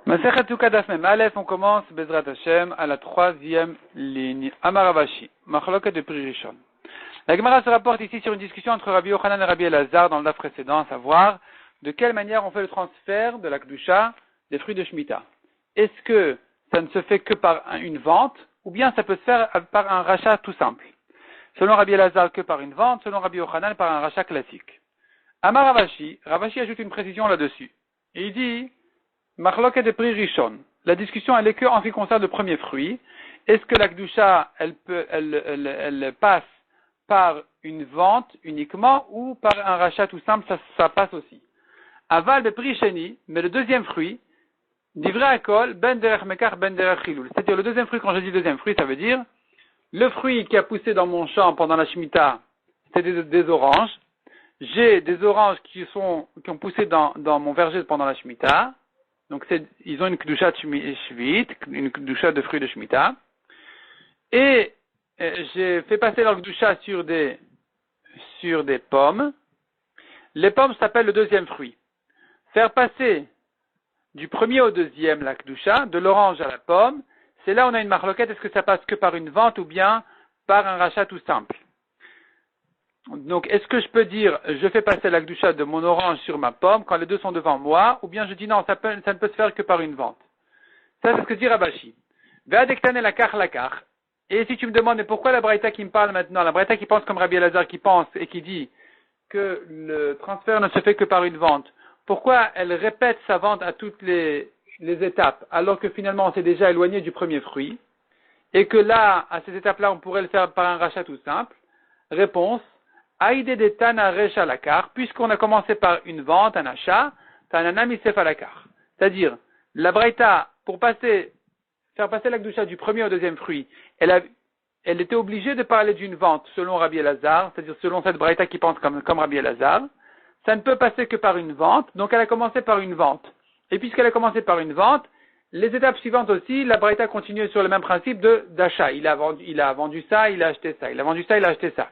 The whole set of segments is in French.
Masechet Sukkah Daf Mem Aleph, on commence Bezrat Hashem à la troisième ligne. Amar Rav Ashi, Machloket de Pri Rishon. La Gemara se rapporte ici sur une discussion entre Rabbi Yochanan et Rabbi Elazar dans le daf précédent, à savoir de quelle manière on fait le transfert de la Kedusha des fruits de Shemitah. Est-ce que ça ne se fait que par une vente, ou bien ça peut se faire par un rachat tout simple? Selon Rabbi Elazar, que par une vente, selon Rabbi Yochanan, par un rachat classique. Amar Rav Ashi ajoute une précision là-dessus. Et il dit Machloket de Pri Rishon. La discussion, elle est que en ce qui concerne le premier fruit. Est-ce que la Kedusha, elle passe par une vente uniquement ou par un rachat tout simple, ça passe aussi. Aval de Pri Sheni, mais le deuxième fruit, Divrei Akol, Ben Derech Mekar, Ben Derech Chilul. C'est-à-dire le deuxième fruit, quand je dis deuxième fruit, ça veut dire le fruit qui a poussé dans mon champ pendant la Shemitah, c'était des oranges. J'ai des oranges qui ont poussé dans mon verger pendant la Shemitah. Donc ils ont une kedusha de shvit, une kedusha de fruits de Shemitah. Et j'ai fait passer leur kedusha sur des pommes. Les pommes s'appellent le deuxième fruit. Faire passer du premier au deuxième la kedusha, de l'orange à la pomme, c'est là où on a une marloquette, est-ce que ça passe que par une vente ou bien par un rachat tout simple? Donc, est-ce que je peux dire, je fais passer la kedusha de mon orange sur ma pomme quand les deux sont devant moi, ou bien je dis non, ça ne peut se faire que par une vente. Ça, c'est ce que dit Rav Ashi. Ve'adektane lakar. Et si tu me demandes, mais pourquoi la braïta qui me parle maintenant, la braïta qui pense comme Rabbi Elazar qui pense et qui dit que le transfert ne se fait que par une vente, pourquoi elle répète sa vente à toutes les étapes, alors que finalement on s'est déjà éloigné du premier fruit, et que là, à ces étapes-là, on pourrait le faire par un rachat tout simple? Réponse. Aïdé de Tana Recha Lakar, puisqu'on a commencé par une vente, un achat, Tanana Misef Alakar. C'est-à-dire, la Braïta, pour faire passer la Kedusha du premier au deuxième fruit, elle était obligée de parler d'une vente selon Rabbi Elazar, c'est-à-dire selon cette Braïta qui pense comme Rabbi Elazar. Ça ne peut passer que par une vente, donc elle a commencé par une vente. Et puisqu'elle a commencé par une vente, les étapes suivantes aussi, la Braïta continue sur le même principe d'achat. Il a vendu ça, il a acheté ça. Il a vendu ça, il a acheté ça.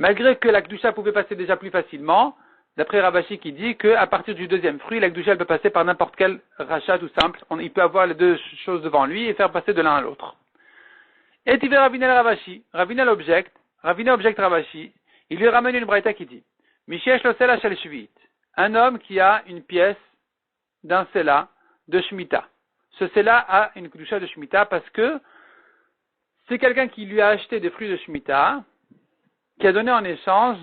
Malgré que la Kedusha pouvait passer déjà plus facilement, d'après Rav Ashi qui dit qu'à partir du deuxième fruit, la Kedusha elle peut passer par n'importe quel rachat tout simple. Il peut avoir les deux choses devant lui et faire passer de l'un à l'autre. Et tu veux Ravinel Rav Ashi. Ravinel objecte Rav Ashi. Il lui ramène une braïta qui dit Mishesh lo sela shel shvit. Un homme qui a une pièce d'un sela de Shemitah. Ce sela a une Kedusha de Shemitah parce que c'est quelqu'un qui lui a acheté des fruits de Shemitah, qui a donné en échange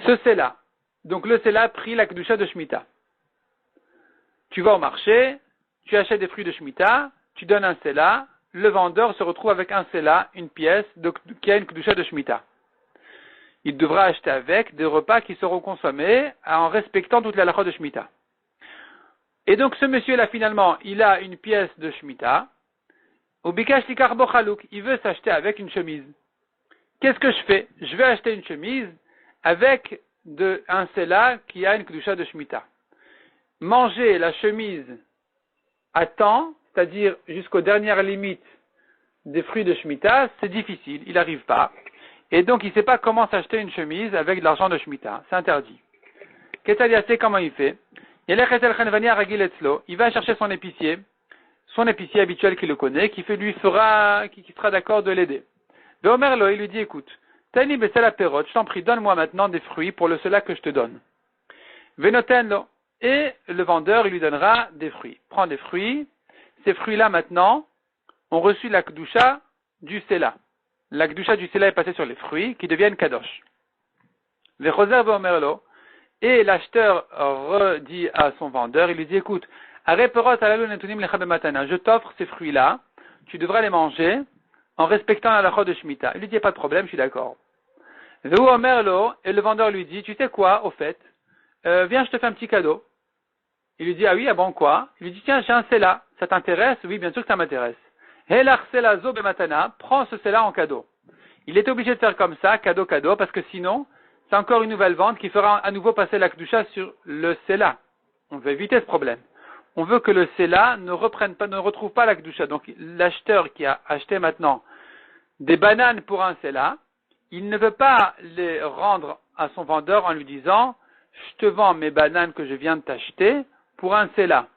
ce sela. Donc le sela a pris la kedusha de Shemitah. Tu vas au marché, tu achètes des fruits de Shemitah, tu donnes un sela, le vendeur se retrouve avec un sela, une pièce qui a une kedusha de Shemitah. Il devra acheter avec des repas qui seront consommés en respectant toute la halakha de Shemitah. Et donc ce monsieur-là finalement, il a une pièce de Shemitah, il veut s'acheter avec une chemise. Qu'est-ce que je fais? Je vais acheter une chemise avec un sela qui a une kedusha de Shemitah. Manger la chemise à temps, c'est-à-dire jusqu'aux dernières limites des fruits de Shemitah, c'est difficile, il n'arrive pas. Et donc il ne sait pas comment s'acheter une chemise avec de l'argent de Shemitah. C'est interdit. Qu'est-ce qu'il sait comment il fait? Il va chercher son épicier habituel qui le connaît, qui sera d'accord de l'aider. Le Omerlo, il lui dit, écoute, Tani besela perot, je t'en prie, donne-moi maintenant des fruits pour le cela que je te donne. Venotenlo, et le vendeur, il lui donnera des fruits. Prends des fruits, ces fruits-là maintenant ont reçu la kedusha du sela. La kedusha du sela est passée sur les fruits qui deviennent kadosh. Vechoser veomerlo, et l'acheteur redit à son vendeur, il lui dit, écoute, je t'offre ces fruits-là, tu devras les manger en respectant la halakha de Shemitah. Il lui dit, pas de problème, je suis d'accord. Et le vendeur lui dit, tu sais quoi, au fait, viens, je te fais un petit cadeau. Il lui dit, ah oui, ah bon, quoi? Il lui dit, tiens, j'ai un sela, ça t'intéresse? Oui, bien sûr que ça m'intéresse. Prends ce sela en cadeau. Il était obligé de faire comme ça, cadeau, parce que sinon, c'est encore une nouvelle vente qui fera à nouveau passer la kedusha sur le sela. On veut éviter ce problème. On veut que le sela ne retrouve pas la kedusha. Donc l'acheteur qui a acheté maintenant des bananes pour un sela, il ne veut pas les rendre à son vendeur en lui disant je te vends mes bananes que je viens de t'acheter pour un Sela.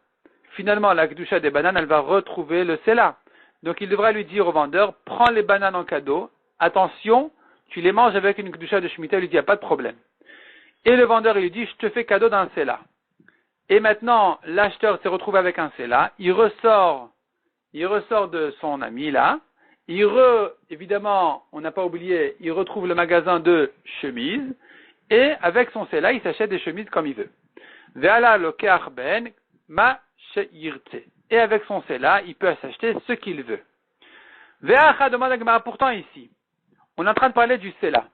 Finalement, la Kedusha des bananes, elle va retrouver le Sela. Donc il devra lui dire au vendeur, prends les bananes en cadeau, attention, tu les manges avec une Kedusha de Shemitah, il lui dit, il n'y a pas de problème. Et le vendeur, il lui dit, je te fais cadeau d'un Sela. Et maintenant, l'acheteur s'est retrouvé avec un Sela, il ressort de son ami là, évidemment, on n'a pas oublié, il retrouve le magasin de chemises, et avec son Sela, il s'achète des chemises comme il veut. Ve'ala lokeach ben ma she'yirtze. Et avec son Sela, il peut s'acheter ce qu'il veut. Ve'acha demande à Gemara, pourtant ici, on est en train de parler du Sela.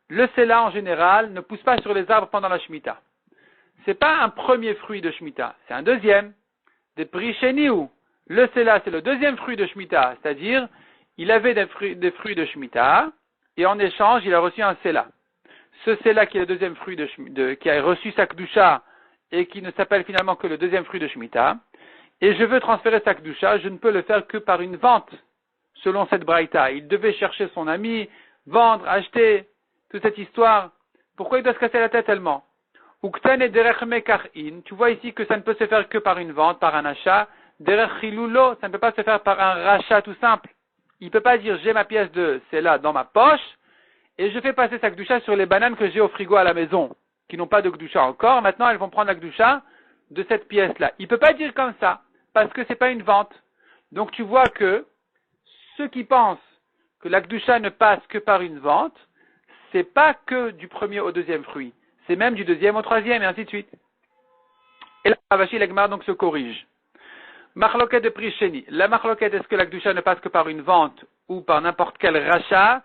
Le Sela, en général, ne pousse pas sur les arbres pendant la Shemitah. C'est pas un premier fruit de Shemitah, c'est un deuxième. Des prix Sheniou. Le Sela, c'est le deuxième fruit de Shemitah, c'est-à-dire, il avait des fruits de Shemitah, et en échange, il a reçu un Sela. Ce Sela qui est le deuxième fruit qui a reçu sa Kedusha, et qui ne s'appelle finalement que le deuxième fruit de Shemitah, et je veux transférer sa Kedusha, je ne peux le faire que par une vente, selon cette braïta. Il devait chercher son ami, vendre, acheter, toute cette histoire. Pourquoi il doit se casser la tête tellement? Uktan et derech mekachin, tu vois ici que ça ne peut se faire que par une vente, par un achat. Derech chilulo, ça ne peut pas se faire par un rachat tout simple. Il ne peut pas dire j'ai ma pièce de Sela dans ma poche, et je fais passer sa Kedusha sur les bananes que j'ai au frigo à la maison, qui n'ont pas de Kedusha encore. Maintenant, elles vont prendre la Kedusha de cette pièce-là. Il ne peut pas dire comme ça, parce que c'est pas une vente. Donc tu vois que ceux qui pensent que la Kedusha ne passe que par une vente, c'est pas que du premier au deuxième fruit. C'est même du deuxième au troisième, et ainsi de suite. Et là, Ravashi la Gemara donc se corrige. Machloket de prix Sheni. La machloket, est-ce que la Kedusha ne passe que par une vente ou par n'importe quel rachat?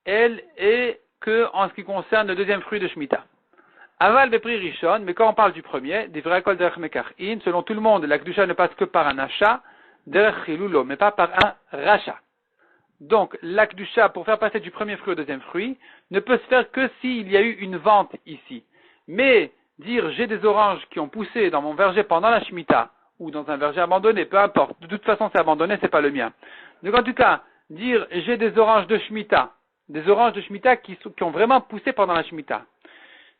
Elle est que en ce qui concerne le deuxième fruit de Shemitah. Aval de prix Rishon, mais quand on parle du premier, des vrais kol derech mekachin, selon tout le monde, la Kedusha ne passe que par un achat, derech chilulo, mais pas par un rachat. Donc, la Kedusha, pour faire passer du premier fruit au deuxième fruit, ne peut se faire que s'il y a eu une vente ici. Mais, dire j'ai des oranges qui ont poussé dans mon verger pendant la Shemitah, ou dans un verger abandonné, peu importe, de toute façon c'est abandonné, c'est pas le mien. Donc en tout cas, dire j'ai des oranges de Shemitah, qui ont vraiment poussé pendant la Shemitah.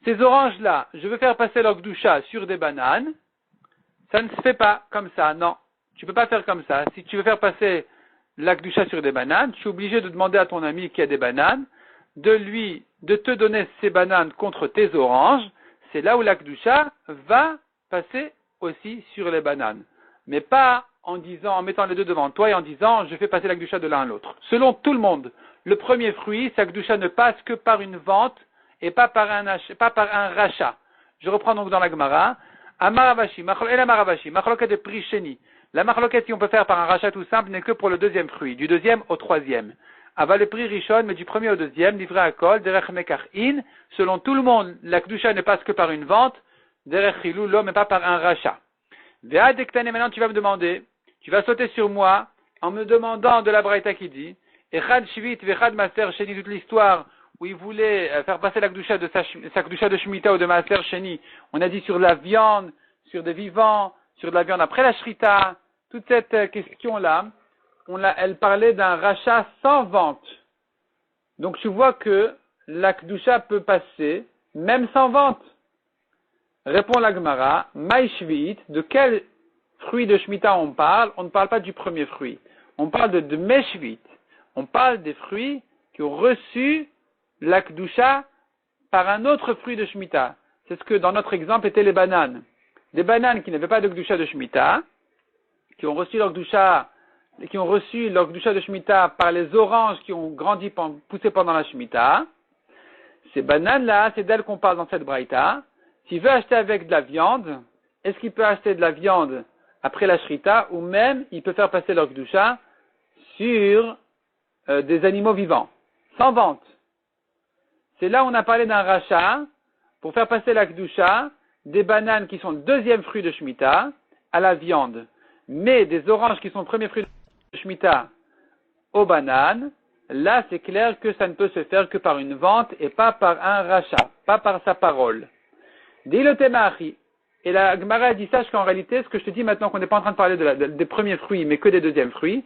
Ces oranges-là, je veux faire passer leur Kedusha sur des bananes, ça ne se fait pas comme ça, non. Tu peux pas faire comme ça. Si tu veux faire passer la Kedusha sur des bananes, tu es obligé de demander à ton ami qui a des bananes, de te donner ces bananes contre tes oranges. C'est là où la Kedusha va passer aussi sur les bananes. Mais pas en mettant les deux devant toi et en disant, je fais passer la Kedusha de l'un à l'autre. Selon tout le monde, le premier fruit, sa Kedusha ne passe que par une vente et pas par un rachat. Je reprends donc dans la Gemara. Amaravashi, machloket de prix Sheni. La machloket, si on peut faire par un rachat tout simple, n'est que pour le deuxième fruit, du deuxième au troisième. Aval le prix Rishon, mais du premier au deuxième, livré à kol, derech mekachin. Selon tout le monde, la Kedusha ne passe que par une vente, derech chilulo, mais pas par un rachat. Ve'a dektane, maintenant tu vas me demander, tu vas sauter sur moi, en me demandant de la braïta qui dit, echad shvit, vechad maser sheni, toute l'histoire, où il voulait faire passer la Kedusha de sa Kedusha de Shemitah ou de maser sheni. On a dit sur la viande, sur des vivants, sur de la viande après la shrita, toute cette question-là, elle parlait d'un rachat sans vente. Donc tu vois que la Kedusha peut passer, même sans vente. Répond la Gemara, Maïshvit, de quel fruit de Shemitah on parle? On ne parle pas du premier fruit. On parle de Meshvit. On parle des fruits qui ont reçu la Kedusha par un autre fruit de Shemitah. C'est ce que dans notre exemple étaient les bananes. Des bananes qui n'avaient pas de Kedusha de Shemitah, qui ont reçu leur Kedusha de Shemitah par les oranges qui ont poussé pendant la Shemitah. Ces bananes-là, c'est d'elles qu'on parle dans cette braïta. S'il veut acheter avec de la viande, est-ce qu'il peut acheter de la viande après la shrita, ou même il peut faire passer leur Kedusha sur des animaux vivants, sans vente? C'est là où on a parlé d'un rachat, pour faire passer la Kedusha, des bananes qui sont le deuxième fruit de Shemitah, à la viande, mais des oranges qui sont le premier fruit de Shemitah aux bananes, là c'est clair que ça ne peut se faire que par une vente et pas par un rachat, pas par sa parole. Dis le Temachi. Et la Gemara dit, sache qu'en réalité, ce que je te dis maintenant, qu'on n'est pas en train de parler des premiers fruits, mais que des deuxièmes fruits,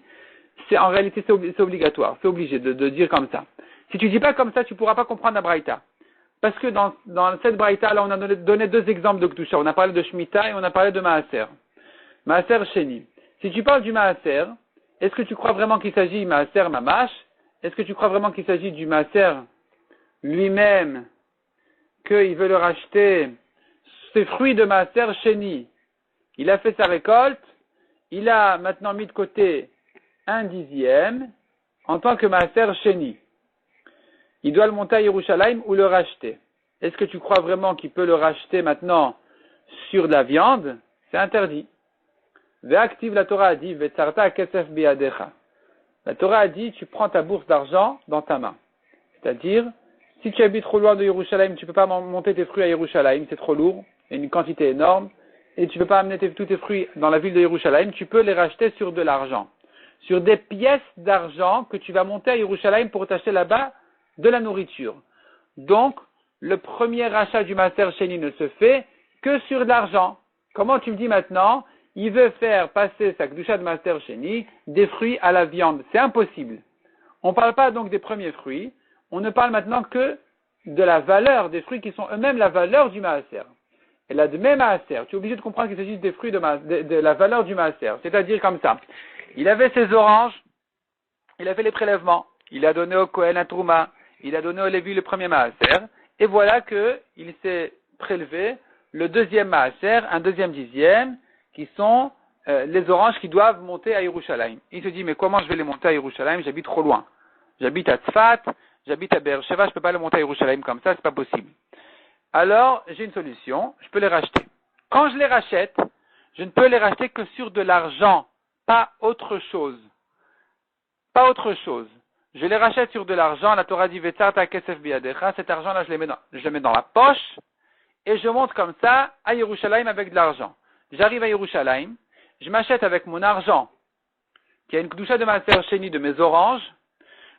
en réalité, c'est obligatoire, c'est obligé de dire comme ça. Si tu dis pas comme ça, tu pourras pas comprendre la Braïta. Parce que dans cette braïta, là, on a donné deux exemples de Kedusha. On a parlé de Shemitah et on a parlé de Maaser. Maaser Sheni. Si tu parles du Maaser, est-ce que tu crois vraiment qu'il s'agit Maaser Mamash? Est-ce que tu crois vraiment qu'il s'agit du Maaser lui-même, qu'il veut le racheter, ses fruits de Maaser Sheni? Il a fait sa récolte, il a maintenant mis de côté 1/10 en tant que Maaser Sheni. Il doit le monter à Yerushalayim ou le racheter. Est-ce que tu crois vraiment qu'il peut le racheter maintenant sur de la viande? C'est interdit. Ve'aktiv, la Torah a dit, ve'tzarta kesef biadecha. La Torah a dit, tu prends ta bourse d'argent dans ta main. C'est-à-dire, si tu habites trop loin de Yerushalayim, tu peux pas monter tes fruits à Yerushalayim, c'est trop lourd, et une quantité énorme, et tu peux pas amener tous tes fruits dans la ville de Yerushalayim, tu peux les racheter sur de l'argent. Sur des pièces d'argent que tu vas monter à Yerushalayim pour t'acheter là-bas de la nourriture. Donc, le premier rachat du Maaser Sheni ne se fait que sur de l'argent. Comment tu me dis maintenant, il veut faire passer sa Kedusha de Maaser Sheni des fruits à la viande? C'est impossible. On ne parle pas donc des premiers fruits, on ne parle maintenant que de la valeur des fruits qui sont eux-mêmes la valeur du Maaser. Et là, de même Maaser, tu es obligé de comprendre qu'il s'agit des fruits de la valeur du Maaser. C'est-à-dire comme ça. Il avait ses oranges, il a fait les prélèvements, il a donné au Kohen un Trouma, il a donné au Lévi le premier Maaser, et voilà qu'il s'est prélevé le deuxième Maaser, un deuxième 10e, qui sont les oranges qui doivent monter à Yerushalayim. Il se dit, mais comment je vais les monter à Yerushalayim? J'habite trop loin. J'habite à Tzfat, j'habite à Beersheva, je ne peux pas les monter à Yerushalayim comme ça, c'est pas possible. Alors, j'ai une solution, je peux les racheter. Quand je les rachète, je ne peux les racheter que sur de l'argent, pas autre chose. Pas autre chose. Je les rachète sur de l'argent, la Torah dit Vetzarta kesef biadecha, cet argent-là, je le mets dans la poche, et je monte comme ça à Yerushalayim avec de l'argent. J'arrive à Yerushalayim, je m'achète avec mon argent, qui a une Kedusha de Maaser Sheni de mes oranges,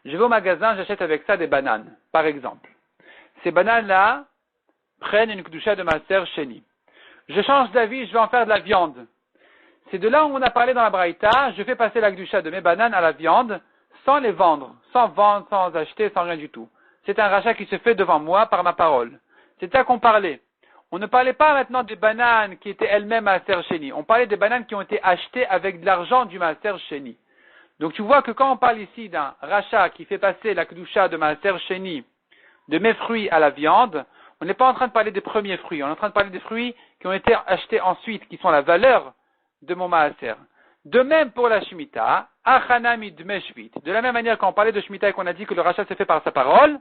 je vais au magasin, j'achète avec ça des bananes, par exemple. Ces bananes-là prennent une Kedusha de Maaser Sheni. Je change d'avis, je vais en faire de la viande. C'est de là où on a parlé dans la Braïta, je fais passer la Kedusha de mes bananes à la viande, sans les vendre, sans acheter, sans rien du tout. C'est un rachat qui se fait devant moi par ma parole. C'est ça qu'on parlait. On ne parlait pas maintenant des bananes qui étaient elles-mêmes Maaser Sheni. On parlait des bananes qui ont été achetées avec de l'argent du Maaser Sheni. Donc tu vois que quand on parle ici d'un rachat qui fait passer la Kedusha de Maaser Sheni de mes fruits à la viande, on n'est pas en train de parler des premiers fruits. On est en train de parler des fruits qui ont été achetés ensuite, qui sont la valeur de mon Maaser. De même pour la Shemitah, Achanami Dmeshvit. De la même manière qu'on parlait de Shemitah et qu'on a dit que le rachat s'est fait par sa parole,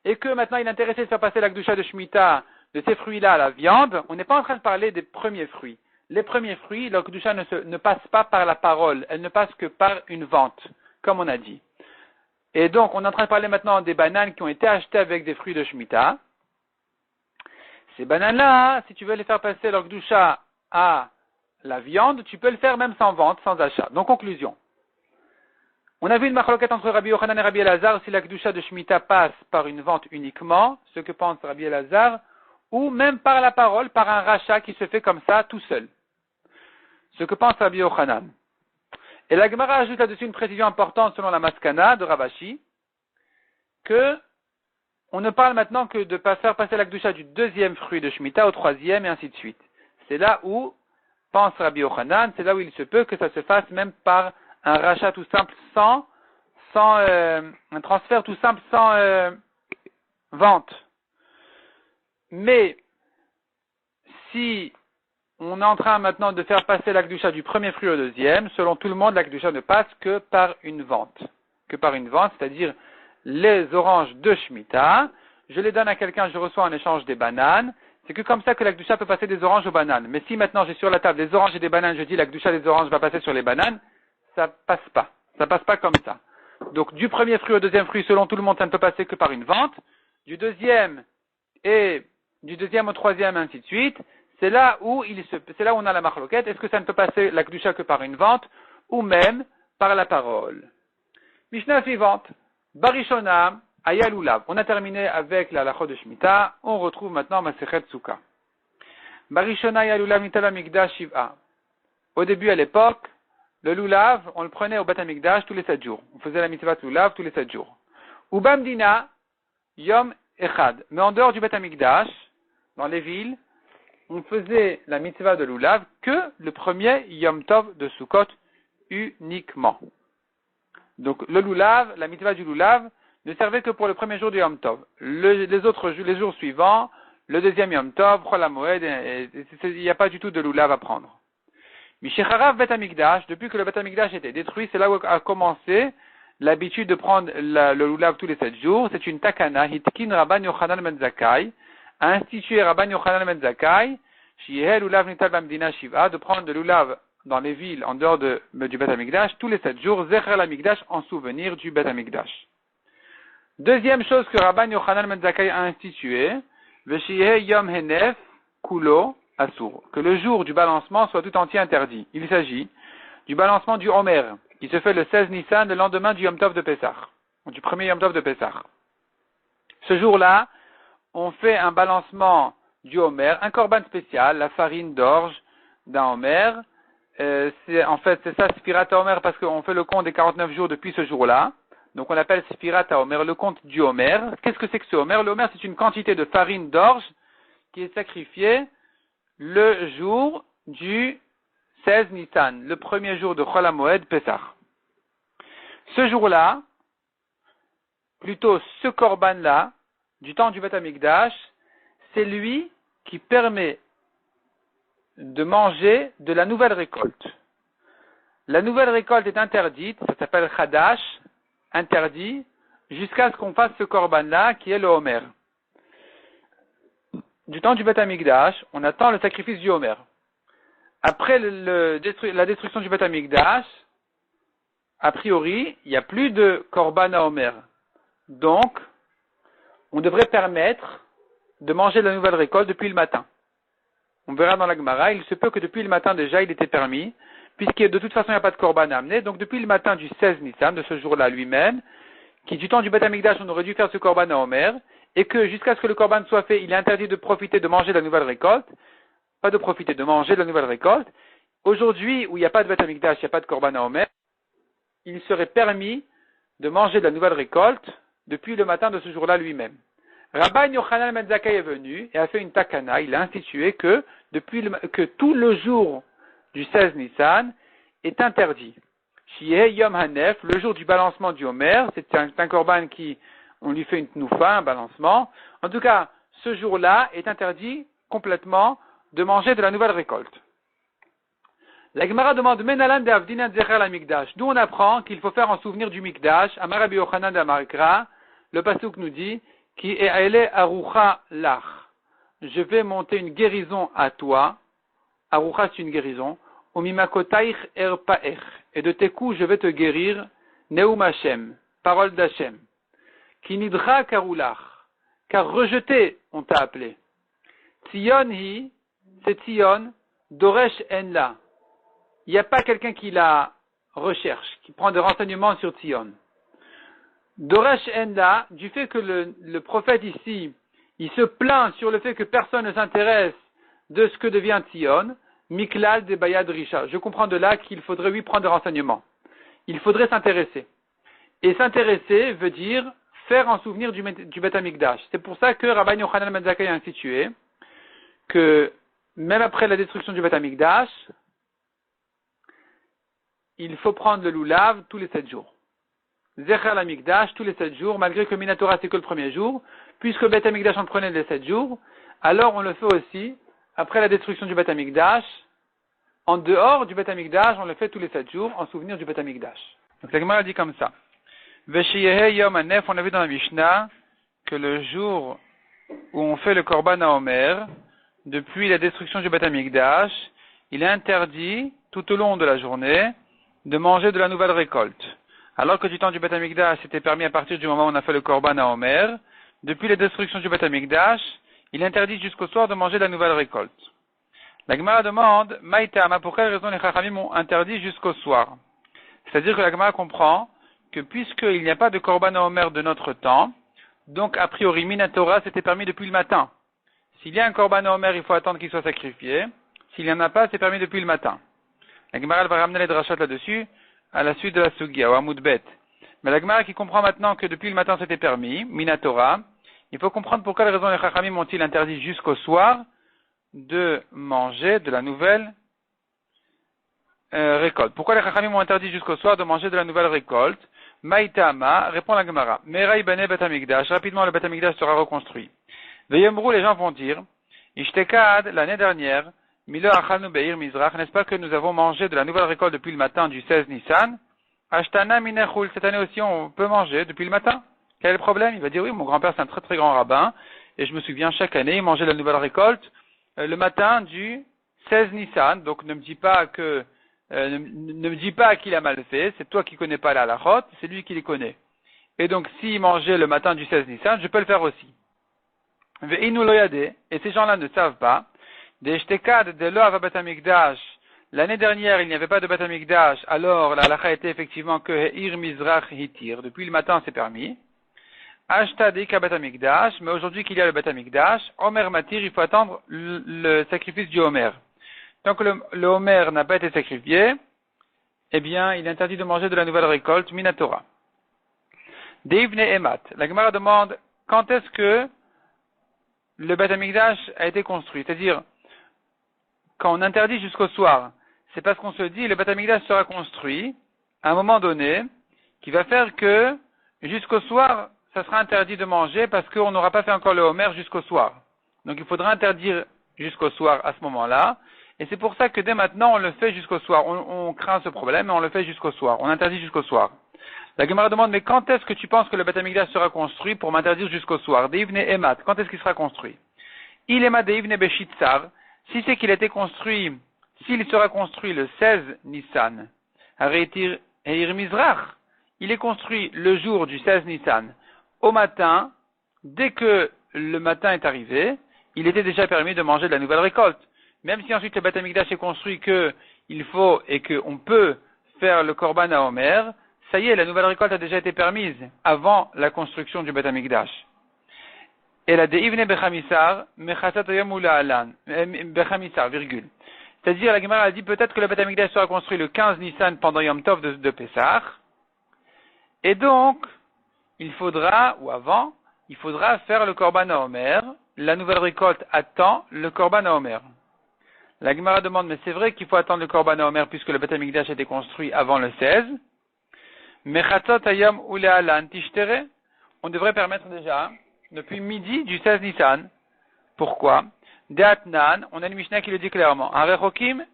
et que maintenant il est intéressé de faire passer la Kedusha de Shemitah de ces fruits-là à la viande, on n'est pas en train de parler des premiers fruits. Les premiers fruits, la Kedusha ne passe pas par la parole, elle ne passe que par une vente, comme on a dit. Et donc, on est en train de parler maintenant des bananes qui ont été achetées avec des fruits de Shemitah. Ces bananes-là, si tu veux les faire passer leur Kedusha à la viande, tu peux le faire même sans vente, sans achat. Donc, conclusion. On a vu une machloket entre Rabbi Yochanan et Rabbi Elazar si la Kedusha de Shemitah passe par une vente uniquement, ce que pense Rabbi Elazar, ou même par la parole, par un rachat qui se fait comme ça, tout seul. Ce que pense Rabbi Yochanan. Et la Gemara ajoute là-dessus une précision importante selon la Maskana de Ravashi, que on ne parle maintenant que de faire passer la Kedusha du deuxième fruit de Shemitah au troisième et ainsi de suite. C'est là où pense Rabbi Yochanan, c'est là où il se peut que ça se fasse même par un rachat tout simple sans un transfert tout simple sans vente. Mais si on est en train maintenant de faire passer la Kedusha du premier fruit au deuxième, selon tout le monde, la Kedusha ne passe que par une vente. Que par une vente, c'est-à-dire les oranges de Shemitah, je les donne à quelqu'un, je reçois en échange des bananes. C'est que comme ça que la Kedusha peut passer des oranges aux bananes. Mais si maintenant j'ai sur la table des oranges et des bananes, je dis la Kedusha des oranges va passer sur les bananes, ça passe pas. Ça passe pas comme ça. Donc du premier fruit au deuxième fruit, selon tout le monde, ça ne peut passer que par une vente. Du deuxième au troisième, ainsi de suite. C'est là où on a la machloket. Est-ce que ça ne peut passer la Kedusha que par une vente ou même par la parole? Mishnah suivante. Barishona Ayalulav. On a terminé avec la halachot de Shemitah. On retrouve maintenant Masechet Sukkah. Barishona Ayalulav Nitala Mikdash Shiv'a. Au début, à l'époque, le lulav, on le prenait au Bat HaMikdash tous les 7 jours. On faisait la mitzvah lulav tous les 7 jours. Ubam Dina Yom Echad. Mais en dehors du Beth Amikdash, dans les villes, on faisait la mitzvah de Lulav que le premier Yom Tov de Sukkot uniquement. Donc le Lulav, la mitzvah du Lulav, ne servait que pour le premier jour du Yom Tov. Les autres jours, les jours suivants, le deuxième Yom Tov, Chol HaMoed, il n'y a pas du tout de Lulav à prendre. Mishecharav Bet Amikdash, depuis que le Bet Amikdash était détruit, c'est là où a commencé l'habitude de prendre le Lulav tous les 7 jours. C'est une takana, Hitkin Rabban Yochanan Ben Zakkai, a institué Rabban Yochanan Ben Zakkai, Shieh Lulav Nital Bamdina Shiva, de prendre de Lulav dans les villes en dehors du Bet Amikdash tous les 7 jours, Zecher l'Amikdash, en souvenir du Bet Amikdash. Deuxième chose que Rabban Yochanan Ben Zakkai a institué, Veshieh Yom Henef Kulo Asur, que le jour du balancement soit tout entier interdit. Il s'agit du balancement du Homer, qui se fait le 16 Nissan, le lendemain du Yom Tov de Pessah, du premier Yom Tov de Pessah. Ce jour-là, on fait un balancement du Homer, un korban spécial, la farine d'orge d'un Homer. C'est ça, Sfirat HaOmer, parce qu'on fait le compte des 49 jours depuis ce jour-là. Donc on appelle Sfirat HaOmer, le compte du Homer. Qu'est-ce que c'est que ce Homer? Le Homer, c'est une quantité de farine d'orge qui est sacrifiée le jour du 16 Nissan, le premier jour de Chol HaMoed Pessah. Ce jour-là, plutôt ce korban-là, du temps du Bet Amikdash, c'est lui qui permet de manger de la nouvelle récolte. La nouvelle récolte est interdite, ça s'appelle Chadash, interdit, jusqu'à ce qu'on fasse ce korban-là, qui est le Homer. Du temps du Bet Amikdash, on attend le sacrifice du Homer. Après la destruction du Bet Amikdash, a priori, il n'y a plus de korban à Homer. Donc, on devrait permettre de manger de la nouvelle récolte depuis le matin. On verra dans la Gemara, il se peut que depuis le matin déjà il était permis, puisque de toute façon il n'y a pas de korban à amener. Donc depuis le matin du 16 Nissan, de ce jour-là lui-même, qui du temps du Bet Amikdash on aurait dû faire ce korban à Homer, et que jusqu'à ce que le korban soit fait, il est interdit de profiter de manger de la nouvelle récolte, pas de profiter de manger de la nouvelle récolte. Aujourd'hui, où il n'y a pas de Bet Amikdash, il n'y a pas de korban à Homer, il serait permis de manger de la nouvelle récolte depuis le matin de ce jour-là lui-même. Rabban Yochanan Ben Zakkai est venu et a fait une takana, il a institué que tout le jour du 16 Nissan est interdit. Shieh Yom Hanef, le jour du balancement du Homer, c'est un korban qui, on lui fait une tnoufa, un balancement. En tout cas, ce jour-là est interdit complètement de manger de la nouvelle récolte. La Gemara demande Menalan de Avdina Zecher la Mikdash. D'où on apprend qu'il faut faire en souvenir du Mikdash. Amar Rabbi Yochanan de Amarkra, le pasuk nous dit qui est Aele Arucha Lach. Je vais monter une guérison à toi. Arucha, c'est une guérison. Omimakotaich erpaech. Et de tes coups, je vais te guérir. Neum Hashem. Parole d'Hashem. Ki nidra karulach. Car rejeté, on t'a appelé. Tzion hi, c'est Tzion, Doresh en-la. Il n'y a pas quelqu'un qui la recherche, qui prend des renseignements sur Tzion. Doresh en-la, du fait que le prophète ici, il se plaint sur le fait que personne ne s'intéresse de ce que devient Tzion, Miklal de Bayad Risha. Je comprends de là qu'il faudrait lui prendre des renseignements. Il faudrait s'intéresser. Et s'intéresser veut dire faire en souvenir du Bet Amikdash. C'est pour ça que Rabban Yochanan Ben Zakkai a institué que même après la destruction du Bet Amikdash, il faut prendre le Lulav tous les 7 jours. Zecher l'Amikdash tous les 7 jours, malgré que Minatora c'est que le premier jour, puisque Bet Amikdash en prenait les 7 jours, alors on le fait aussi après la destruction du Bet Amikdash, en dehors du Bet Amikdash, on le fait tous les 7 jours, en souvenir du Bet Amikdash. Donc la Gemara dit comme ça. Veshiyehe Yom Hanef, on a vu dans la Mishnah que le jour où on fait le Korban à Homer, depuis la destruction du Bet Amikdash, il est interdit, tout au long de la journée, de manger de la nouvelle récolte. Alors que du temps du Bet Amikdash, c'était permis à partir du moment où on a fait le Korban à Homer, depuis la destruction du Bet Amikdash, il est interdit jusqu'au soir de manger de la nouvelle récolte. La Gemara demande, Maïtama, pour quelle raison les Chachamim ont interdit jusqu'au soir? C'est-à-dire que la Gemara comprend que puisqu'il n'y a pas de Korban à Homer de notre temps, donc a priori Minatora c'était permis depuis le matin. S'il y a un Korban à Homer, il faut attendre qu'il soit sacrifié. S'il n'y en a pas, c'est permis depuis le matin. La Gemara va ramener les drachot là-dessus à la suite de la Sugia, ou Amoud Bet. Mais la Gemara qui comprend maintenant que depuis le matin c'était permis, Minatora, Il faut comprendre pour quelle raison les Chachamim ont-ils interdit jusqu'au soir de manger de la nouvelle récolte. Pourquoi les Chachamim ont interdit jusqu'au soir de manger de la nouvelle récolte? Maïtama, répond la Gemara. Merai bane bet hamikdash. Rapidement, le bet hamikdash sera reconstruit. Veyemrou, les gens vont dire, Ishtekad, l'année dernière, Milo achalnu beir mizrach, n'est-ce pas que nous avons mangé de la nouvelle récolte depuis le matin du 16 Nissan? Ashtana minechul, cette année aussi on peut manger depuis le matin. Quel est le problème? Il va dire, oui, mon grand-père c'est un très très grand rabbin, et je me souviens chaque année, il mangeait la nouvelle récolte le matin du 16 Nissan, donc ne me dis pas que ne me dis pas qu'il a mal fait, c'est toi qui connais pas la halachot, c'est lui qui les connaît. Et donc, s'il mangeait le matin du 16 Nissan, je peux le faire aussi. Et ces gens-là ne savent pas. L'année dernière, il n'y avait pas de Beth Amikdash, alors la halacha était effectivement que Heir Mizrach Hitir. Depuis le matin, c'est permis. Ashtadika Beth Amikdash, mais aujourd'hui qu'il y a le Beth Amikdash, Omer Matir, il faut attendre le sacrifice du Homer. Tant que le Homer n'a pas été sacrifié, eh bien, il est interdit de manger de la nouvelle récolte, Minatora. Deivne Emat. La Gemara demande, quand est-ce que le Beth Amikdash a été construit? C'est-à-dire, quand on interdit jusqu'au soir, c'est parce qu'on se dit, le Beth Amikdash sera construit, à un moment donné, qui va faire que, jusqu'au soir, ça sera interdit de manger parce qu'on n'aura pas fait encore le Homer jusqu'au soir. Donc, il faudra interdire jusqu'au soir à ce moment-là. Et c'est pour ça que dès maintenant, on le fait jusqu'au soir. On craint ce problème, mais on le fait jusqu'au soir. On interdit jusqu'au soir. La Gemara demande, mais quand est-ce que tu penses que le Beth Amikdash sera construit pour m'interdire jusqu'au soir? Deivne Emat. Quand est-ce qu'il sera construit? Il Emat Deivne Beshitzar. Si c'est qu'il a été construit, s'il sera construit le 16 Nissan, Areitir Heir Mizrach, il est construit le jour du 16 Nissan. Au matin, dès que le matin est arrivé, il était déjà permis de manger de la nouvelle récolte. Même si ensuite le Beth Amikdash est construit qu'il faut et qu'on peut faire le Korban à Homer, ça y est, la nouvelle récolte a déjà été permise avant la construction du Beth Amikdash. Et la Deivne Bechamisar, Mechasat Yom Ula Alan, Bechamisar, virgule. C'est-à-dire, la Gemara a dit peut-être que le Beth Amikdash sera construit le 15 Nissan pendant Yom Tov de Pessah. Et donc, il faudra, ou avant, il faudra faire le Korban à Homer. La nouvelle récolte attend le Korban à Homer. La Gemara demande, mais c'est vrai qu'il faut attendre le Korban à Homer puisque le Beth Amikdash a été construit avant le 16. Mechatzot Hayom Ulealan Tishtere. On devrait permettre déjà, depuis midi du 16 Nissan. Pourquoi? Deatnan, on a une Mishnah qui le dit clairement. En Rechokim,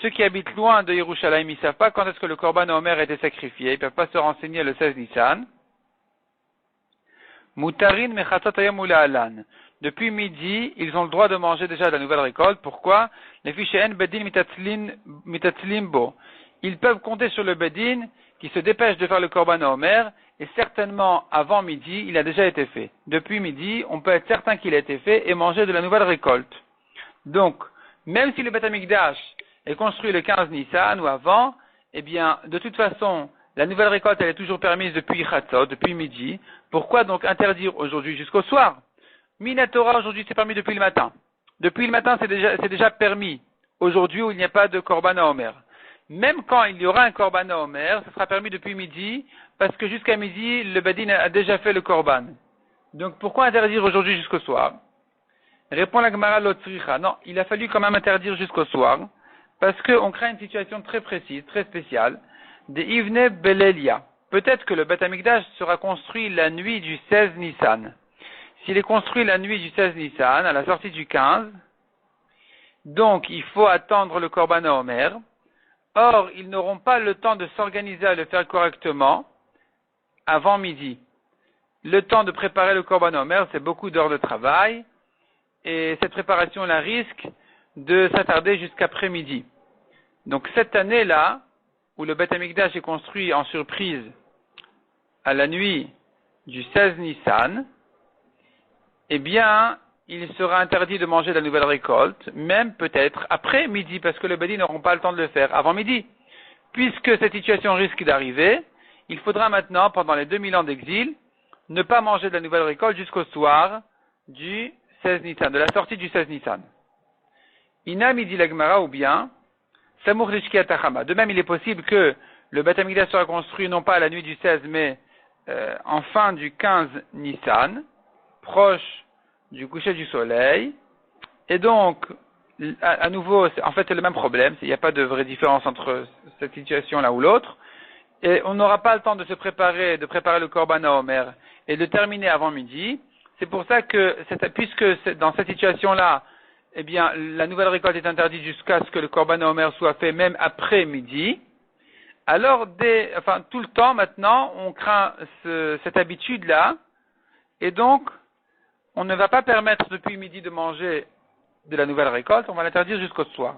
ceux qui habitent loin de Yerushalayim, ils ne savent pas quand est-ce que le Korban à Homer a été sacrifié. Ils ne peuvent pas se renseigner le 16 Nissan. Mutarin Mechatzot Hayom Ulealan. Depuis midi, ils ont le droit de manger déjà de la nouvelle récolte. Pourquoi? Les fichén bedin mitatzlimbo. Ils peuvent compter sur le bedin qui se dépêche de faire le korban à Homer, et certainement avant midi, il a déjà été fait. Depuis midi, on peut être certain qu'il a été fait et manger de la nouvelle récolte. Donc, même si le Beth Amikdash est construit le 15 Nissan ou avant, eh bien, de toute façon, la nouvelle récolte, elle est toujours permise depuis Chatzot, depuis midi. Pourquoi donc interdire aujourd'hui jusqu'au soir? Minatora, aujourd'hui, c'est permis depuis le matin. Depuis le matin, c'est déjà permis. Aujourd'hui, où il n'y a pas de korban à Homer. Même quand il y aura un korban à Homer, ce sera permis depuis midi, parce que jusqu'à midi, le Badin a déjà fait le korban. Donc, pourquoi interdire aujourd'hui jusqu'au soir? Répond la Gemara Lotzricha. Non, il a fallu quand même interdire jusqu'au soir, parce qu'on crée une situation très précise, très spéciale, de Ivne Belelia. Peut-être que le Beth Amikdash sera construit la nuit du 16 Nissan. S'il est construit la nuit du 16 Nissan, à la sortie du 15, donc il faut attendre le Korban à Homer. Or, ils n'auront pas le temps de s'organiser à le faire correctement avant midi. Le temps de préparer le Korban à Homer, c'est beaucoup d'heures de travail, et cette préparation-là risque de s'attarder jusqu'après midi. Donc cette année-là, où le Beth Amikdash est construit en surprise à la nuit du 16 Nissan, eh bien, il sera interdit de manger la nouvelle récolte, même peut-être après midi, parce que les Badin n'auront pas le temps de le faire avant midi. Puisque cette situation risque d'arriver, il faudra maintenant, pendant les 2000 ans d'exil, ne pas manger de la nouvelle récolte jusqu'au soir du 16 Nissan, de la sortie du 16 Nissan. Ina midi l'agmara ou bien, Samour Lishki Atachama. De même, il est possible que le Beth Amikdash sera construit non pas à la nuit du 16, mais en fin du 15 Nissan. proche du coucher du soleil. Et donc, à nouveau, en fait, c'est le même problème. Il n'y a pas de vraie différence entre cette situation-là ou l'autre. Et on n'aura pas le temps de préparer le Korban Omer et de terminer avant midi. C'est pour ça que, puisque dans cette situation-là, eh bien, la nouvelle récolte est interdite jusqu'à ce que le Korban Omer soit fait même après midi. Alors, tout le temps maintenant, on craint cette habitude-là. Et donc, on ne va pas permettre depuis midi de manger de la nouvelle récolte, on va l'interdire jusqu'au soir.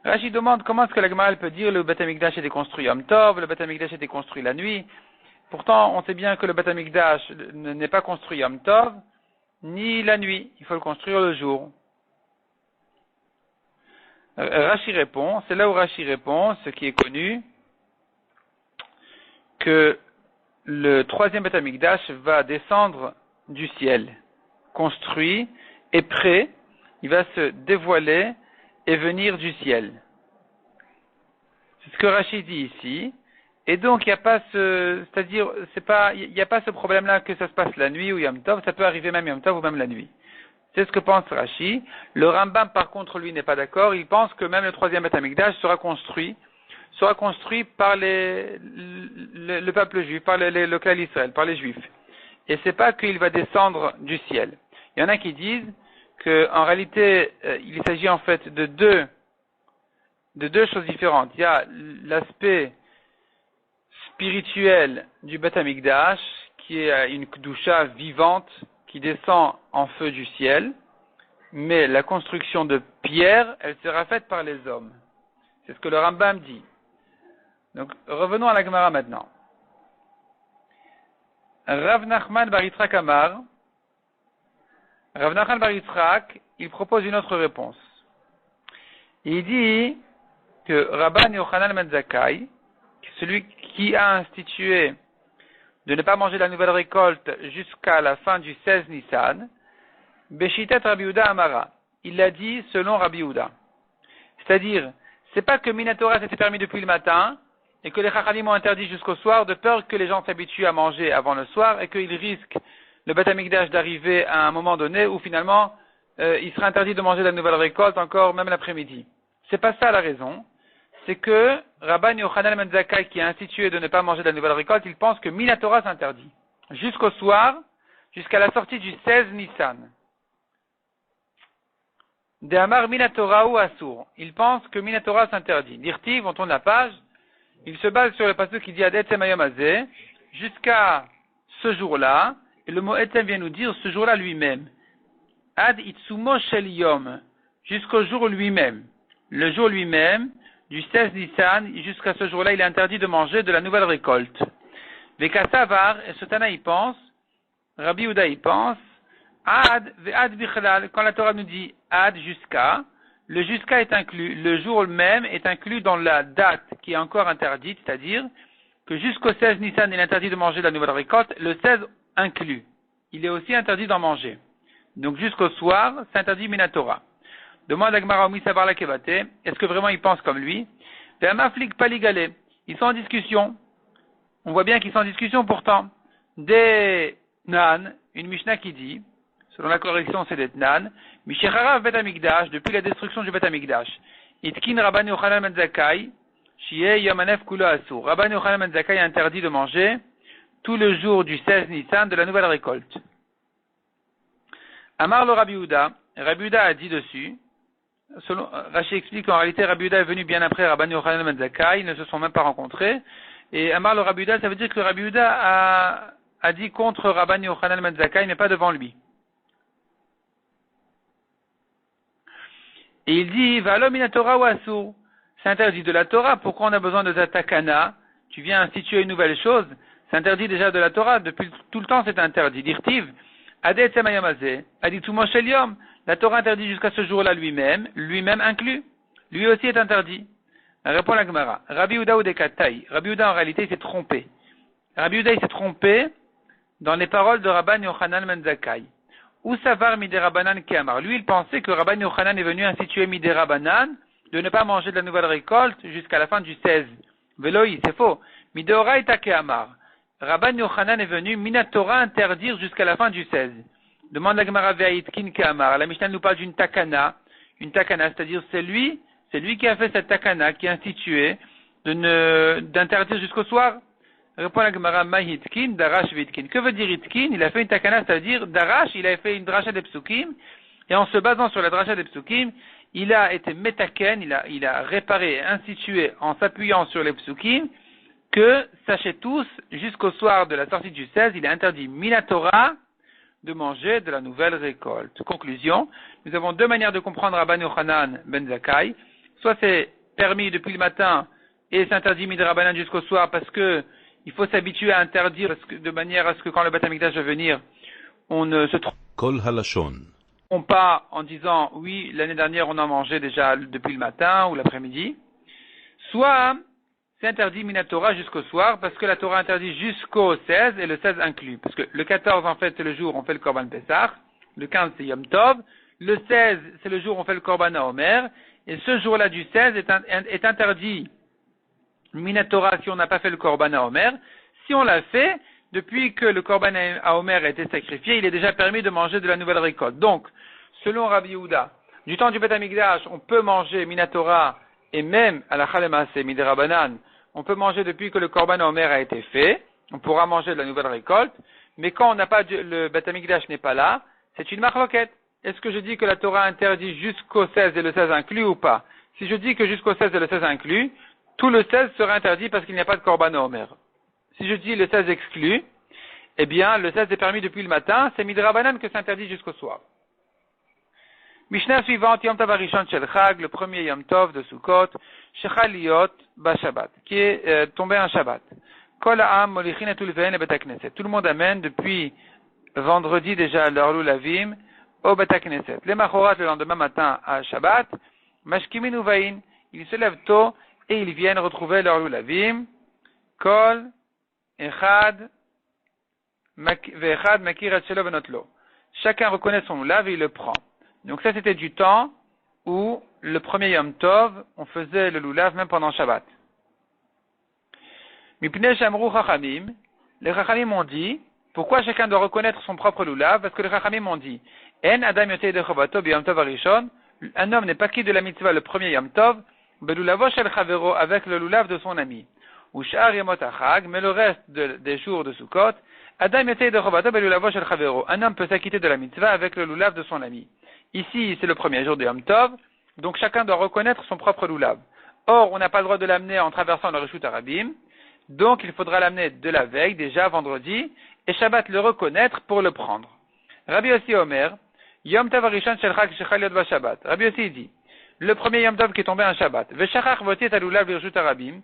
Rashi demande comment est-ce que la Gemara peut dire le Beth Amikdash était construit Yom Tov, le Beth Amikdash était construit la nuit. Pourtant, on sait bien que le Beth Amikdash n'est pas construit Yom Tov, ni la nuit. Il faut le construire le jour. Rashi répond, c'est là où Rashi répond, ce qui est connu, que le troisième Beth Amikdash va descendre du ciel, construit et prêt. Il va se dévoiler et venir du ciel. C'est ce que Rashi dit ici. Et donc, il n'y a pas il n'y a pas ce problème-là que ça se passe la nuit ou Yom Tov. Ça peut arriver même Yom Tov ou même la nuit. C'est ce que pense Rashi. Le Rambam, par contre, lui, n'est pas d'accord. Il pense que même le troisième Beth Amikdash sera construit par le peuple juif, par le clan Israël, par les juifs. Et c'est pas qu'il va descendre du ciel. Il y en a qui disent qu'en réalité, il s'agit en fait de deux choses différentes. Il y a l'aspect spirituel du Beth Amikdash, qui est une Kedusha vivante, qui descend en feu du ciel, mais la construction de pierre, elle sera faite par les hommes. C'est ce que le Rambam dit. Donc, revenons à la Gemara maintenant. Rav Nachman bar Yitzhak Amar, Rav Nachman bar Yitzhak, il propose une autre réponse. Il dit que Rabban Yochanan ben Zakkai, celui qui a institué de ne pas manger la nouvelle récolte jusqu'à la fin du 16 Nissan, Beshitat Rabbi Yehuda Amara, il l'a dit selon Rabbi Yehuda. C'est-à-dire, c'est pas que Minatora s'était permis depuis le matin et que les Chachamim ont interdit jusqu'au soir de peur que les gens s'habituent à manger avant le soir et qu'ils risquent le Beth Amikdash d'arriver à un moment donné où finalement il sera interdit de manger la nouvelle récolte encore même l'après-midi. C'est pas ça la raison. C'est que Rabban Yochanan ben Zakkai qui a institué de ne pas manger de la nouvelle récolte, il pense que Minatora s'interdit. Jusqu'au soir, jusqu'à la sortie du 16 Nissan. De Amar Minatora ou Asur. Il pense que Minatora s'interdit. Dirtiv, on tourne la page. Il se base sur le passage qui dit Adet Semayom Azeh, jusqu'à ce jour-là, et le mot Etem vient nous dire ce jour-là lui-même. Ad Itsumo Shel Yom, jusqu'au jour lui-même. Le jour lui-même, du 16 Nissan, jusqu'à ce jour-là, il est interdit de manger de la nouvelle récolte. Vekasavar, et Sotana y pense, Rabbi Yehuda y pense, Ad, Ve'ad Bichlal, quand la Torah nous dit Ad, jusqu'à, le jusqu'à est inclus, le jour même est inclus dans la date qui est encore interdite, c'est-à-dire que jusqu'au 16 Nissan, il est interdit de manger de la nouvelle récolte, le 16 inclus. Il est aussi interdit d'en manger. Donc jusqu'au soir, c'est interdit Minatora. Demande à Gemara Omi Savar la Kevate, est-ce que vraiment ils pensent comme lui? Ve'amaflik paligale, ils sont en discussion. On voit bien qu'ils sont en discussion pourtant. Des Nan, une Mishnah qui dit, selon la correction c'est des Nan, Mishecharav Bet Amikdash, depuis la destruction du Bet Amikdash, Itkin Rabban Yochanan ben Zakkai, Shieh Yomanef Kula Asur. Rabban Yochanan ben Zakkai a interdit de manger tout le jour du 16 Nissan de la nouvelle récolte. Amar le Rabbi Yehuda, Rabbi Yehuda a dit dessus, Rashi explique qu'en réalité Rabbi Yehuda est venu bien après Rabban Yochanan ben Zakkai, ils ne se sont même pas rencontrés, et Amar le Rabbi Yehuda, ça veut dire que le Rabbi Yehuda a dit contre Rabban Yochanan ben Zakkai, mais pas devant lui. Et il dit, Valo mina Torah ou Asur. C'est interdit de la Torah. Pourquoi on a besoin de Zatakana? Tu viens instituer une nouvelle chose. C'est interdit déjà de la Torah. Depuis tout le temps, c'est interdit. Dirtiv, Adet Semayamazé, Aditumo Sheliom. La Torah interdit jusqu'à ce jour-là lui-même inclus. Lui aussi est interdit. Répond la Gemara. Rabbi Yehuda ou Dekatai. Rabbi Yehuda, en réalité, il s'est trompé. Rabbi Yehuda, il s'est trompé dans les paroles de Rabban Yochanan ben Zakkai. Ou savar miderabanan keamar. Lui, il pensait que Rabban Yochanan est venu instituer miderabanan de ne pas manger de la nouvelle récolte jusqu'à la fin du 16. Veloi, c'est faux. Mideoraita keamar. Rabban Yochanan est venu minatora interdire jusqu'à la fin du 16. Demande la Gemara Ve'aitkin Kamar. La Mishnah nous parle d'une takana, c'est-à-dire c'est lui qui a fait cette takana, qui a institué d'interdire jusqu'au soir. Répond la Gemara Mahitkin, Darash Vitkin. Que veut dire Itkin? Il a fait une takana, c'est-à-dire Darash, il a fait une dracha des psukim, et en se basant sur la dracha des psukim, il a été metaken, il a réparé, institué, en s'appuyant sur les psukim, que, sachez tous, jusqu'au soir de la sortie du 16, il est interdit Minatora de manger de la nouvelle récolte. Conclusion, nous avons deux manières de comprendre Rabban Yochanan ben Zakkai. Soit c'est permis depuis le matin et c'est interdit Midrabanan jusqu'au soir parce que il faut s'habituer à interdire de manière à ce que quand le Beth Amikdash va venir, on ne se trompe pas en disant oui, l'année dernière on en mangeait déjà depuis le matin ou l'après-midi. Soit c'est interdit Minatora jusqu'au soir, parce que la Torah interdit jusqu'au 16, et le 16 inclut. Parce que le 14, en fait, c'est le jour où on fait le Korban Pessah, le 15, c'est Yom Tov, le 16, c'est le jour où on fait le Korban Haomer, et ce jour-là du 16 est interdit Minatora si on n'a pas fait le Korban Haomer. Si on l'a fait, depuis que le Korban Haomer a été sacrifié, il est déjà permis de manger de la nouvelle récolte. Donc, selon Rabbi Yehuda, du temps du Beth Amikdash, on peut manger Minatora, et même à la Chalemase Midrabanan, on peut manger depuis que le Korban Haomer a été fait, on pourra manger de la nouvelle récolte, mais quand on n'a pas le Beth Amikdash n'est pas là, c'est une marloquette. Est-ce que je dis que la Torah interdit jusqu'au 16 et le 16 inclus ou pas? Si je dis que jusqu'au 16 et le 16 inclus, tout le 16 sera interdit parce qu'il n'y a pas de Korban Haomer. Si je dis le 16 exclu, eh bien, le 16 est permis depuis le matin, c'est Midrabanan que c'est interdit jusqu'au soir. Mishnah suivante, Yom Tov Arishon Shel Chag, le premier Yom Tov de Sukkot, Shechaliot Bashabbat, qui est tombé un Shabbat. Kol Ha'am Molichin et Tulvein et Bet HaKnesset. Tout le monde amène depuis vendredi déjà leur Lulavim au Bet HaKnesset. Les Machorat, le lendemain matin à Shabbat, Mashkimin Uvain, ils se lèvent tôt et ils viennent retrouver leur Lulavim. Kol Echad Ve'echad Makir et Shelo Venotlo. Chacun reconnaît son Lulav et il le prend. Donc ça, c'était du temps où le premier Yom Tov, on faisait le Lulav même pendant Shabbat. Mipnei Shamru Chachamim, les Chachamim ont dit, pourquoi chacun doit reconnaître son propre Lulav? Parce que les Chachamim ont dit, En Adam Yotei de Chovato Yom Tov Arishon, un homme n'est pas quitte de la mitzvah le premier Yom Tov, Belulavo Shel Chavero, avec le Lulav de son ami. Ou Sha'ar Yomot Achag, mais le reste des jours de Sukkot, Adam Yotei de Chovato Belulavo Shel Chavero, un homme peut s'acquitter de la mitzvah avec le Lulav de son ami. Ici, c'est le premier jour de Yom Tov, donc chacun doit reconnaître son propre Lulav. Or, on n'a pas le droit de l'amener en traversant le Reshut Arabim, donc il faudra l'amener de la veille, déjà vendredi, et Shabbat le reconnaître pour le prendre. Rabbi Yossi Omer, Yom Tov Arishon Shel Chag Shechal Yot Bashabbat. Rabbi Yossi dit, le premier Yom Tov qui est tombé un Shabbat, Veshachach Votiet Alulav Reshut Arabim,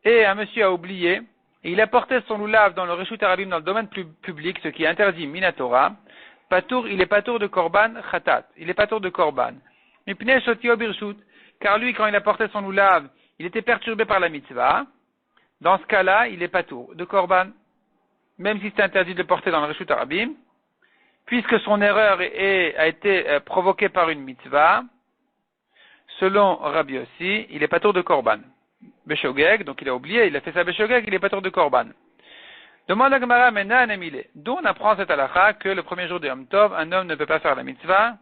et un monsieur a oublié, et il a porté son Lulav dans le Reshut Arabim, dans le domaine public, ce qui est interdit Minatora. Patour, il est patour de Korban Khatat. Il est patour de Korban. Mipnei Shotio Birshut, car lui, quand il a porté son Lulav, il était perturbé par la mitzvah. Dans ce cas-là, il est patour de Korban. Même si c'est interdit de le porter dans le Reshut Arabim, puisque son erreur a été provoquée par une mitzvah, selon Rabbi Yossi, il est patour de Korban. Beshogeg, donc il a oublié, il a fait ça Beshogeg, il est patour de Korban. Demande à Gemara Mena Anemile. D'où on apprend cette halakha que le premier jour de Yom Tov, un homme ne peut pas faire la mitzvah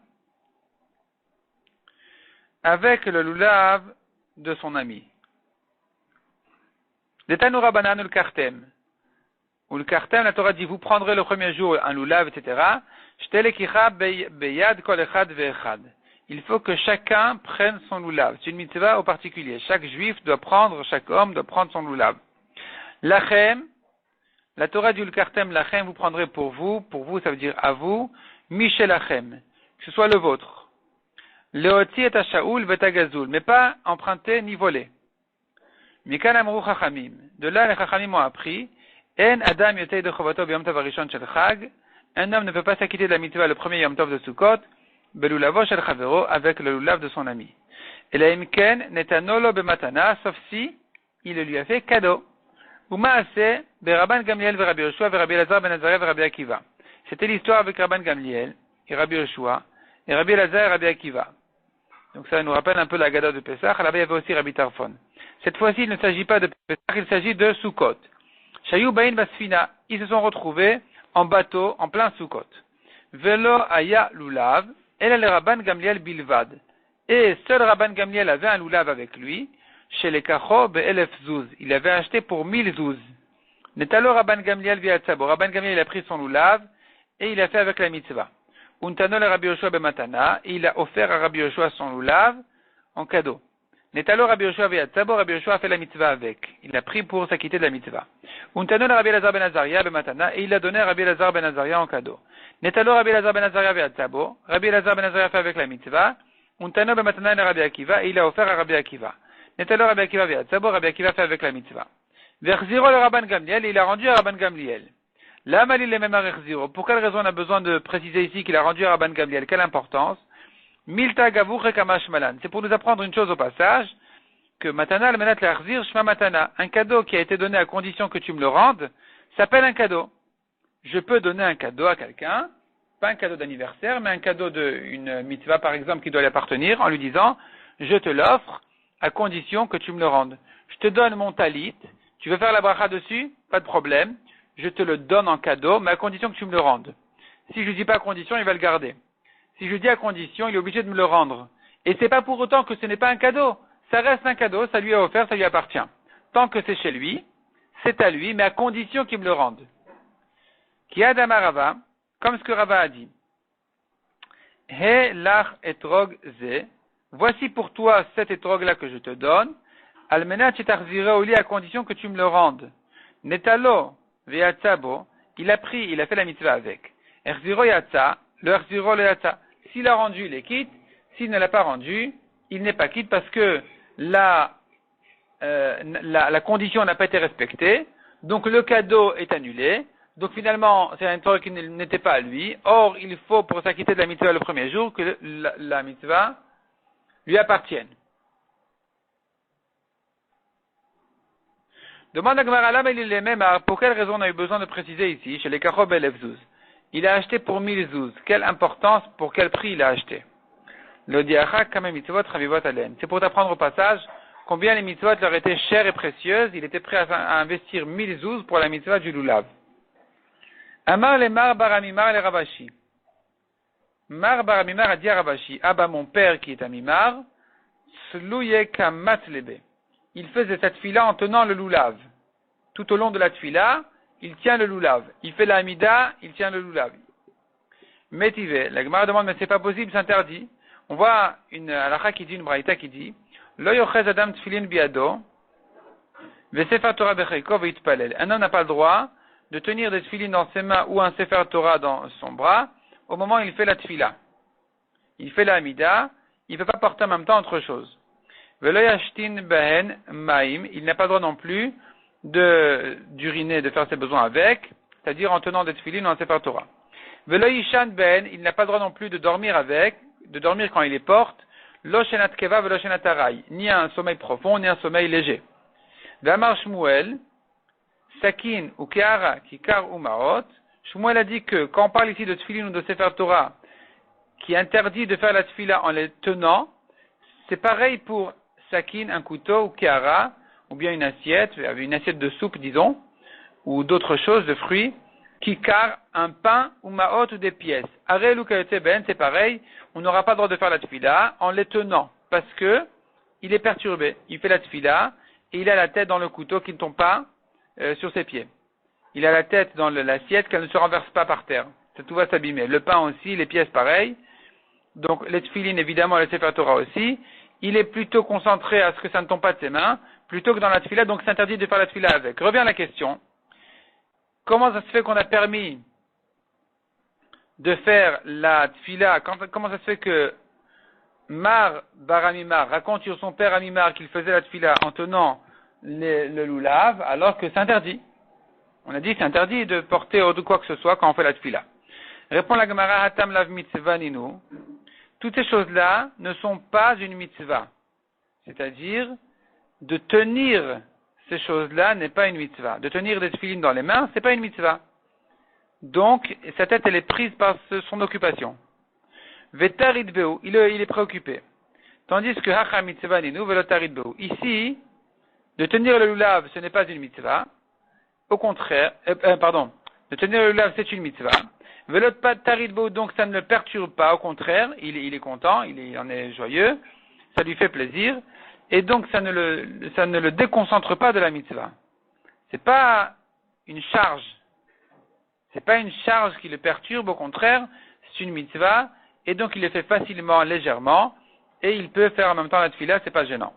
avec le lulav de son ami. L'Etanu Rabbanan ou le Kartem. Ou le Kartem, la Torah dit, vous prendrez le premier jour un lulav, etc. Beyad kol echad ve'echad. Il faut que chacun prenne son lulav. C'est une mitzvah au particulier. Chaque juif doit prendre, chaque homme doit prendre son lulav. Lachem, la Torah dit le Kartem Lachem, vous prendrez pour vous ça veut dire à vous, Mishelachem, que ce soit le vôtre. Leoti et Shaoul vetagazul, mais pas emprunté ni volé. Mikan amru Chachamim, de là les Chachamim ont appris, En Adam yotei de Chovato b'Yom Tov Arishon shel Chag, un homme ne peut pas s'acquitter de la mitzvah le premier Yom Tov de Sukkot, belulavo shel Chavero, avec le lulav de son ami. Et la imken netanolo bematana, sauf si il le lui a fait cadeau. Umaase beRabban Gamliel veRabbi Yoshua veRabbi Elazar ben Azariah veRabbi Akiva. C'était l'histoire avec Rabban Gamliel et Rabbi Yoshua et Rabbi Elazar et Rabbi Akiva. Donc ça nous rappelle un peu la Gada de Pessah. Là-bas il y avait aussi Rabbi Tarfon. Cette fois-ci il ne s'agit pas de Pessah, il s'agit de Sukkot. Shayu Bain Basfina, ils se sont retrouvés en bateau en plein Sukkot. Velo aya lulav, elle le Rabban Gamliel bilvad. Et seul Rabban Gamliel avait un lulav avec lui, chez les kacho be'elef zouz. Il avait acheté pour 1000 zouz. Netalo Rabban Gamliel viatzabo. Rabban Gamliel a pris son lulav et il a fait avec la mitzvah. Untano le Rabbi Yoshua bematana, et il a offert à Rabbi Yoshua son lulav en cadeau. Netalo Rabbi Yoshua viatzabo, Rabbi Yoshua a fait la mitzvah avec. Il a pris pour s'acquitter de la mitzvah. Untano le Rabbi Elazar ben Azaria bematana, et il a donné à Rabbi Elazar ben Azaria en cadeau. Netalo Rabbi Elazar ben Azaria viatzabo, Rabbi Elazar ben Azaria a fait avec la mitzvah. Untano bematana le Rabbi Akiva, et il a offert à Rabbi Akiva. Netalo Rabbi Akiva viatzabo, Rabbi Akiva fait avec la mitzvah. Verziro le Rabban Gamliel, il a rendu à Rabban Gamliel. La malil le même à Verziro. Pour quelle raison on a besoin de préciser ici qu'il a rendu à Rabban Gamliel? Quelle importance? Milta gavur rekamash malan. C'est pour nous apprendre une chose au passage, que matana al-menat l'achzir shma matana. Un cadeau qui a été donné à condition que tu me le rendes, s'appelle un cadeau. Je peux donner un cadeau à quelqu'un, pas un cadeau d'anniversaire, mais un cadeau d'une mitzvah par exemple qui doit lui appartenir, en lui disant, je te l'offre à condition que tu me le rendes. Je te donne mon talit, tu veux faire la bracha dessus? Pas de problème. Je te le donne en cadeau, mais à condition que tu me le rendes. Si je ne dis pas à condition, il va le garder. Si je dis à condition, il est obligé de me le rendre. Et c'est pas pour autant que ce n'est pas un cadeau. Ça reste un cadeau, ça lui est offert, ça lui appartient. Tant que c'est chez lui, c'est à lui, mais à condition qu'il me le rende. Ki adama Rava, comme ce que Rava a dit. He lach etrog ze. Voici pour toi cet etrog-là que je te donne. Almenat chetarzireau au lit à condition que tu me le rendes. Netalo veyatzabo. Il a pris, il a fait la mitzvah avec. Erziro yatza. Le erziro le yatza. S'il a rendu, il est quitte. S'il ne l'a pas rendu, il n'est pas quitte parce que la condition n'a pas été respectée. Donc le cadeau est annulé. Donc finalement, c'est un truc qui n'était pas à lui. Or, il faut pour s'acquitter de la mitzvah le premier jour que la mitzvah lui appartienne. Demande à Gmarala, mais il est même, pour quelle raison on a eu besoin de préciser ici, chez les Kachob et Zouz. Il a acheté pour 1000 zouz. Quelle importance, pour quel prix il a acheté? Le diacha kame mitzvot chavivot alen. C'est pour t'apprendre au passage combien les mitzvot leur étaient chères et précieuses. Il était prêt à investir 1000 zouz pour la mitzvah du lulav. Amar le mar baramimar le Rabashi. Mar baramimar a dit à Rabashi, Abba mon père qui est à Mimar, slouye kamat lebe. Il faisait cette fila en tenant le lulav. Tout au long de la tfila, il tient le lulav. Il fait la hamida, il tient le lulav. Métivé, la Gemara demande, mais c'est pas possible, c'est interdit. On voit une halakha qui dit, une braïta qui dit, Lo yochez adam tfilin biado, vesefer Torah becheiko veitpalel. Un homme n'a pas le droit de tenir des tfilin dans ses mains ou un sefer Torah dans son bras au moment où il fait la tfila. Il fait la hamida, il ne peut pas porter en même temps autre chose. Il n'a pas le droit non plus d'uriner, de faire ses besoins avec, c'est-à-dire en tenant des tefilines ou en sefer Torah. Il n'a pas le droit non plus de dormir avec, de dormir quand il les porte, ni un sommeil profond, ni un sommeil léger. Shmuel, Sakin ou Keara, Kikar ou Maot, Shmuel a dit que quand on parle ici de tefilines ou de sefer Torah, qui interdit de faire la tefila en les tenant, c'est pareil pour sakin, un couteau, ou kiara, ou bien une assiette de soupe, disons, ou d'autres choses, de fruits, kikar, un pain, ou maot, ou des pièces. Arel ou ben, c'est pareil, on n'aura pas le droit de faire la tefila en les tenant, parce que il est perturbé. Il fait la tefila, et il a la tête dans le couteau qui ne tombe pas sur ses pieds. Il a la tête dans l'assiette qu'elle ne se renverse pas par terre. Tout va s'abîmer. Le pain aussi, les pièces pareil. Donc les tefilines, évidemment, le sefer Torah aussi. Il est plutôt concentré à ce que ça ne tombe pas de ses mains, plutôt que dans la tefila, donc c'est interdit de faire la tefila avec. Revient la question. Comment ça se fait qu'on a permis de faire la tefila, comment ça se fait que Mar bar Amimar raconte sur son père Amimar qu'il faisait la tefila en tenant le lulav, alors que c'est interdit? On a dit que c'est interdit de porter ou de quoi que ce soit quand on fait la tefila. Répond la Gemara, Hatam lav mitzvah ninu. Toutes ces choses-là ne sont pas une mitzvah. C'est-à-dire, de tenir ces choses-là n'est pas une mitzvah. De tenir des tefilines dans les mains, c'est pas une mitzvah. Donc, sa tête, elle est prise par son occupation. Vetarid beu, il est préoccupé. Tandis que hacha mitzvah ninu velotarid beu. Ici, de tenir le lulav, ce n'est pas une mitzvah. Au contraire, de tenir le lulav, c'est une mitzvah. Velot pas taridbo, donc ça ne le perturbe pas, au contraire, il est content, il en est joyeux, ça lui fait plaisir, et donc ça ne le déconcentre pas de la mitzvah. C'est pas une charge. C'est pas une charge qui le perturbe, au contraire, c'est une mitzvah, et donc il le fait facilement, légèrement, et il peut faire en même temps la tefila, c'est pas gênant.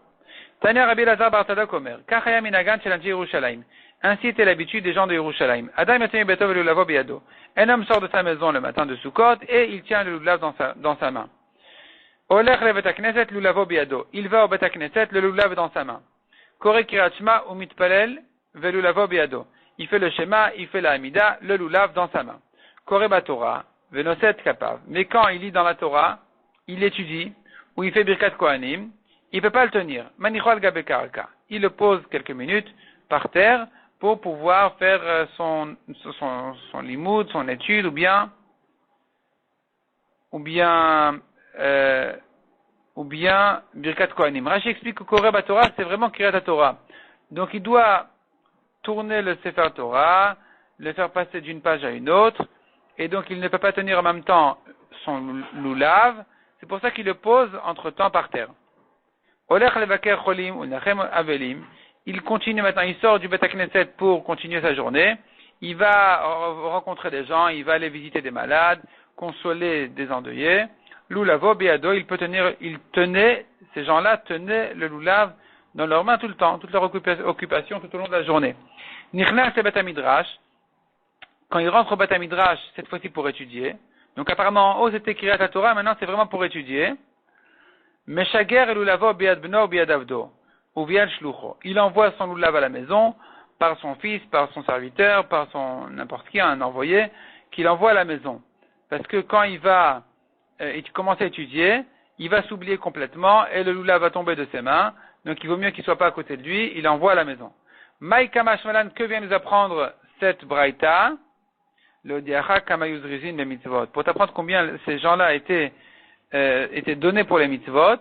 Tanya Rabbi Lazar Bartada Komer, Kachaya Minagan Chelanji Yerushalayim. Ainsi était l'habitude des gens de Yerushalayim. Adam Yatemi Betov et Lulavo Biado. Un homme sort de sa maison le matin de Sukkot, et il tient le lulav dans sa main. Olech le Betakneset Lulavo Biado. Il va au Betakneset, le lulav dans sa main. Kore Kirachma ou Mitpalel Velulavo Biado. Il fait le schéma, il fait la Hamida, le lulav dans sa main. Kore Batora, Venoset Kapav. Mais quand il lit dans la Torah, il étudie, ou il fait Birkat Kohanim, il ne peut pas le tenir. Manichol Gabe Karaka. Il le pose quelques minutes par terre pour pouvoir faire son limoud, son étude, ou bien Birkat Kohanim. Rashi explique que Koreh Torah, c'est vraiment Kirat Torah. Donc il doit tourner le Sefer Torah, le faire passer d'une page à une autre, et donc il ne peut pas tenir en même temps son lulav. C'est pour ça qu'il le pose entre-temps par terre. Olech levaker cholim unachem avelim. Il continue maintenant, il sort du Bet HaKnesset pour continuer sa journée. Il va rencontrer des gens, il va aller visiter des malades, consoler des endeuillés. Lulavo beado, ces gens-là tenaient le lulav dans leurs mains tout le temps, toute leur occupation tout au long de la journée. Nichnas le Bet HaMidrash, quand il rentre au Bet HaMidrash, cette fois-ci pour étudier. Donc apparemment en haut c'était Kiryat Torah, maintenant c'est vraiment pour étudier. Meshager el lulavo biad bno biad avdo. Il envoie son lulav à la maison, par son fils, par son serviteur, par son n'importe qui, un envoyé, qu'il envoie à la maison. Parce que quand il va commencer à étudier, il va s'oublier complètement et le lulav va tomber de ses mains, donc il vaut mieux qu'il soit pas à côté de lui, il l'envoie à la maison. Maïka Mashmalan, que vient nous apprendre cette braïta? Le diacha kamayuzrizin le mitzvot. Pour t'apprendre combien ces gens-là étaient donnés pour les mitzvot.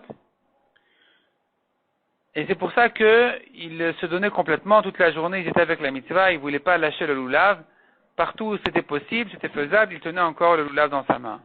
Et c'est pour ça qu'ils se donnaient complètement toute la journée, ils étaient avec la mitzvah, ils ne voulaient pas lâcher le lulav. Partout où c'était possible, c'était faisable, ils tenaient encore le lulav dans sa main.